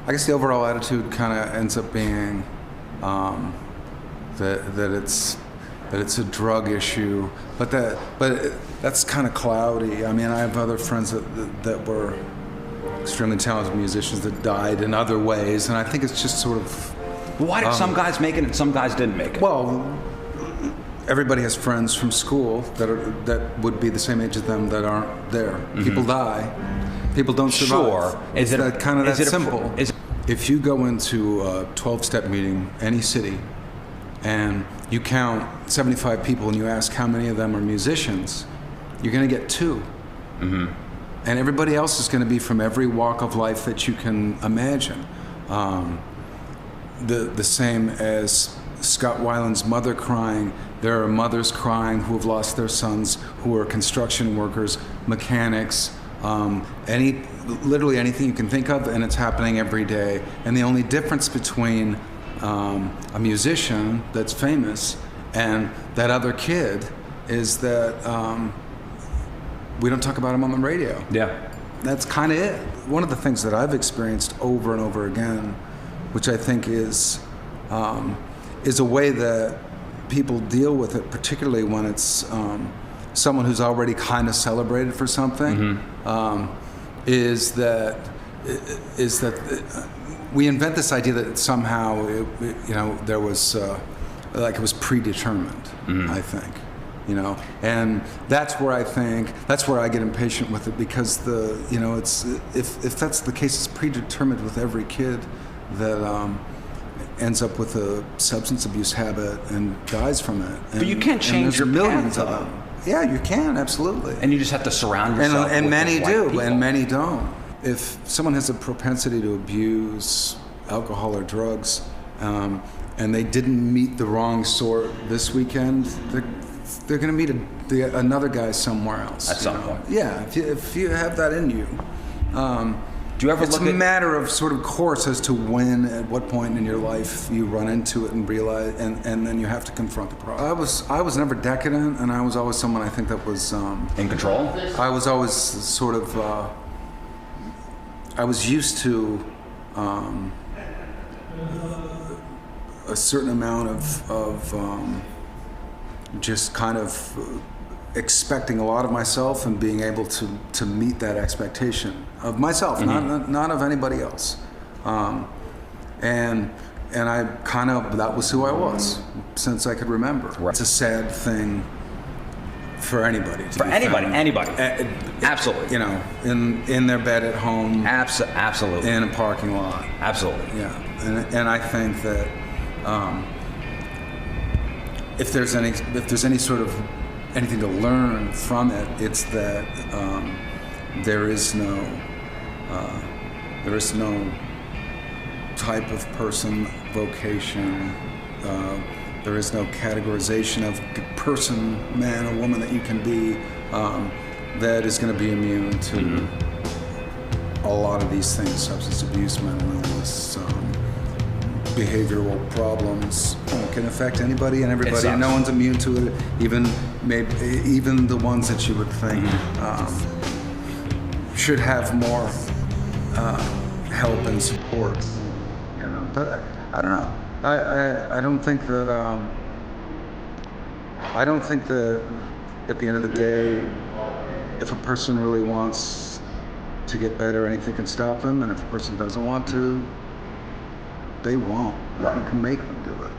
I guess the overall attitude kind of ends up being that it's a drug issue, but that's kind of cloudy. I mean, I have other friends that were extremely talented musicians that died in other ways, and I think it's just sort of. Why did some guys make it and some guys didn't make it? Well, everybody has friends from school that would be the same age as them that aren't there. Mm-hmm. People die. People don't survive. Sure. Is it that simple? If you go into a 12-step meeting, any city, and you count 75 people and you ask how many of them are musicians, you're going to get 2. Mm-hmm. And everybody else is going to be from every walk of life that you can imagine. The same as Scott Weiland's mother crying. There are mothers crying who have lost their sons, who are construction workers, mechanics, literally anything you can think of, and it's happening every day. And the only difference between a musician that's famous and that other kid is that we don't talk about him on the radio. Yeah. That's kind of it. One of the things that I've experienced over and over again, which I think is a way that people deal with it, particularly when it's someone who's already kind of celebrated for something, is that we invent this idea that somehow there was like it was predetermined. I think, and that's where I get impatient with it, because it's if that's the case, it's predetermined with every kid that ends up with a substance abuse habit and dies from it. But you can't change your millions path, of them. Yeah, you can, absolutely. And you just have to surround yourself and with many white do, people. and many don't. If someone has a propensity to abuse alcohol or drugs, and they didn't meet the wrong sort this weekend, they're going to meet another guy somewhere else. At some point. Yeah, if you have that in you. Do you ever it's a matter of sort of course as to when, at what point in your life you run into it and realize, and then you have to confront the problem. I was never decadent, and I was always someone I think that was in control. I was always sort of I was used to a certain amount of just kind of expecting a lot of myself and being able to meet that expectation of myself, not of anybody else. And I kind of, that was who I was since I could remember. Right. It's a sad thing for anybody. Anybody. Absolutely. In their bed at home. Absolutely. In a parking lot. Absolutely. Yeah. And I think that if there's any sort of anything to learn from it, it's that there is no type of person, vocation. There is no categorization of person, man or woman that you can be that is going to be immune to a lot of these things: substance abuse, mental illness, behavioral problems. Can affect anybody and everybody, and no one's immune to it. Even the ones that you would think should have more help and support. But I don't know. I don't think that. I don't think that at the end of the day, if a person really wants to get better, anything can stop them, and if a person doesn't want to, they won't. Nothing can make them do it.